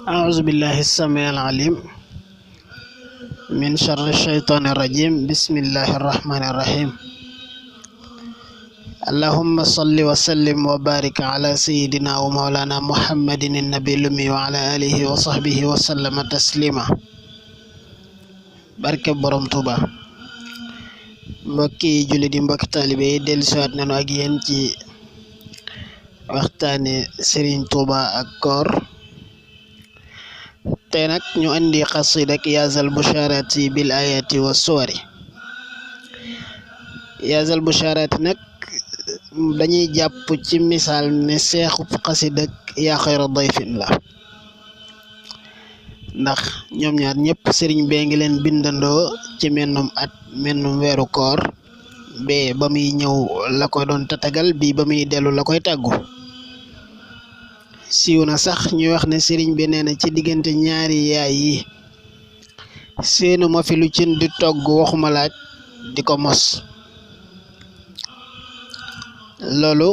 أعوذ بالله السميع العليم من شر الشيطان الرجيم بسم الله الرحمن الرحيم اللهم صل وسلم وبارك على سيدنا ومولانا محمد النبي الأمي وعلى آله وصحبه وسلم تسليما barke borom Touba mbokki jullit yi mbokki taalibe yi dellusiwaat nañu ak yéen ci waxtaane Serigne Touba ak koor tey nag ñu andi xasida ak yaazal busharati bil ayati wa suwari yaazal busharati nag dañuy jàpp ci misaal ne seexu xasida ak yaa xayra dayfin la ndax ñoom ñaar ñëpp sëriñ bee ngi leen bindandoo ci mennum at mennum weeru koor bee ba muy ñëw la ko doon tatagal bii ba muy dellu la koy tàggu siiw na sax ñuy wax ne sëriñ bi nee na ci diggante ñaari yaay yi seenu ma fi lu cin di togg waxuma laaj di ko mos loolu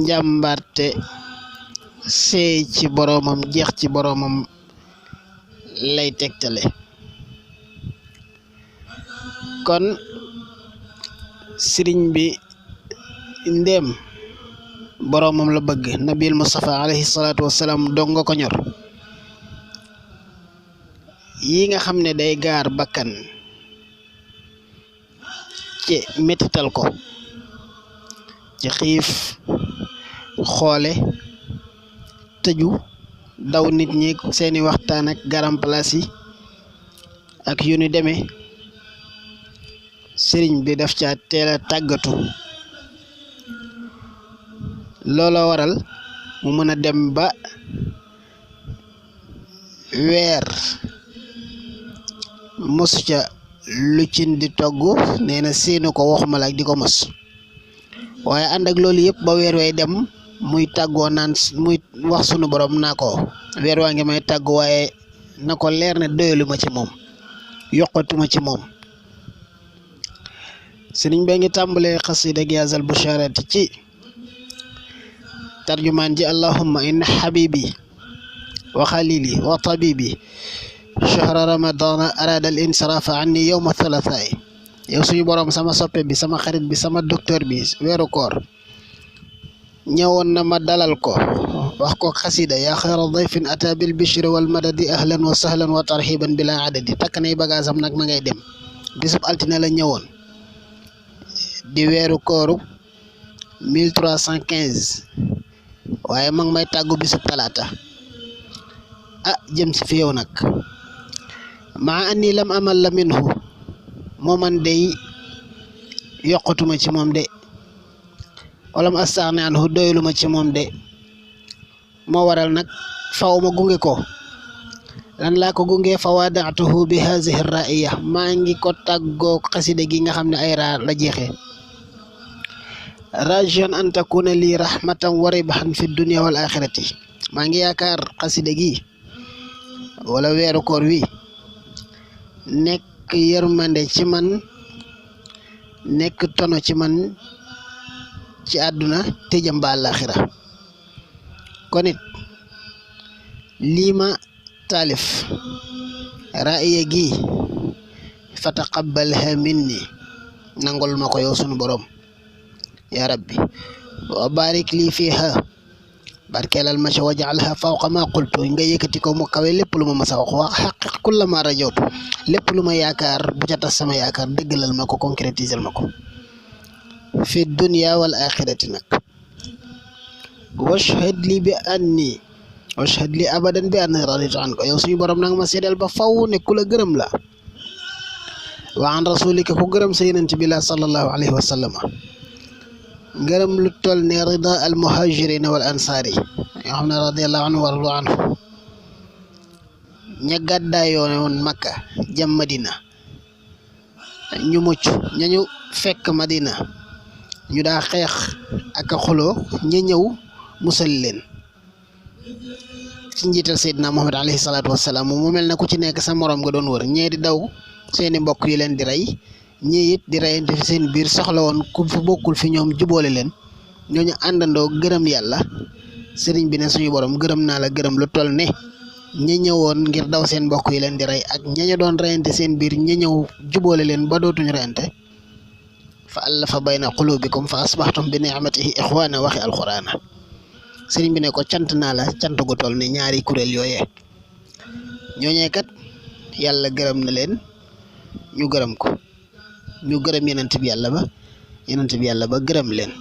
njàmbarte seey ci boroomam jeex ci boroomam lay tegtale kon sëriñ bi ndéem boroomam la bëgg nabil Mustafa alayhi salaatu wassalaam dong nga ko ñor yi nga xam ne day gaar bakkan ci mettital ko ci xiif xoole tëju daw nit ñi seeni waxtaan ak garam place yi ak yu ni demee sëriñ bi daf ca teel a tàggatu looloo waral mu mën a dem ba weer mosu ca lu cin di togg nee na séenu ko waxuma la ak di ko mos waaye ànd ak loolu yëpp ba weer way dem muy tàggoo naan muy wax sunu borom naa ko weer waa ngi may tàggu waaye na ko leer ne doyaluma ci moom yokkatuma ci moom sëriñ bee ngi tàmbalee xasida ak yaazal busharati ci tarjumaan ji allahumma inna habibi wa khalili wa tabibi shahra ramadana arada al insirafa anni yawma thalatha'i yow suñu borom sama soppe bi sama xarit bi sama docteur bi weeru koor ñëwoon na ma dalal ko wax ko xasida yaa xayra dayfin ata bil bishri wal madadi ahlan wa sahlan wa tarhiban bila adadi takk nay bagaasam nag ma ngay dem bisub altine la ñëwoon di weeru kooru 1315 waaye ma ngi may tàggu bisub talaata jëm si fi yow nag maa anni lam amal la minhu moo man day yokkatuma ci moom de walam astaghni anhu doyuluma ci moom de moo waral nag faw ma gunge ko lan laa ko gunge fa wadaatuhu bi hazihi raiya maa ngi ko tàggoo xasida gi nga xam ne ay raa la jeexee rajian an takuna lii rahmatan wa ribhan fi dunia wal axirati maa ngi yaakaar xasida gi wala weeru koor wi nekk yërmande ci man nekk tono ci man ci àdduna te jëm ba àllaaxira kon it lii ma taalif raaya gi fa taqabbalha minni nangol ma ko yow sunu borom ya rabbi wa barik lii fiiha barkeelal ma ca waj'alha fawqa ma qultu nga yëkkati ko mu kawe lépp lu ma masa wax wa xaqiq kulla ma rajawtu lépp lu ma yaakaar bu ca tas sama yaakaar dëggalal ma ko concrétiser ma ko fi dunya wal axirati nag washhad li abadan bi anni raditu anka yow suñu borom nag ma seedeel ba faw ne ku la gërëm la wa an rasulika ku gërëm sa yonent bi la sallallahu alayhi wa sallam gërëm lu toll ne rida al muhajirin wal ansaari yoo xam ne radiallahu anhu waradu anhu ña gàddaayoo woon Makka jëm Madina ñu mucc ñañu fekk Madina ñu daa xeex ak a xuloo ña ñëw musal leen ci njiital Seydina Muhammad alayhi salaatu wassalaam mu mel na ku ci nekk sa morom nga doon wër ñee di daw seeni mbokk yi leen di rey ñii it di reyante fi seen biir soxla woon ku fi bokkul fi ñoom juboole leen ñooñu àndandoo gërëm yàlla sëriñ bi ne suñu borom gërëm naa la gërëm lu toll ne ña ñëwoon ngir daw seen mbokk yi leen di rey ak ña doon reyante seen biir ña ñëw jubóole leen ba dootuñu reyante fa allafa bayna qulubikum fa asbahtum bi ni'matihi ixwaana waxi alquraana sëriñ bi ne ko cant naa la cant gu toll ne ñaari kuréel yooyee ñooñee kat yàlla gërëm na leen ñu gërëm ko ñu gërëm yenent bi yàlla ba gërëm leen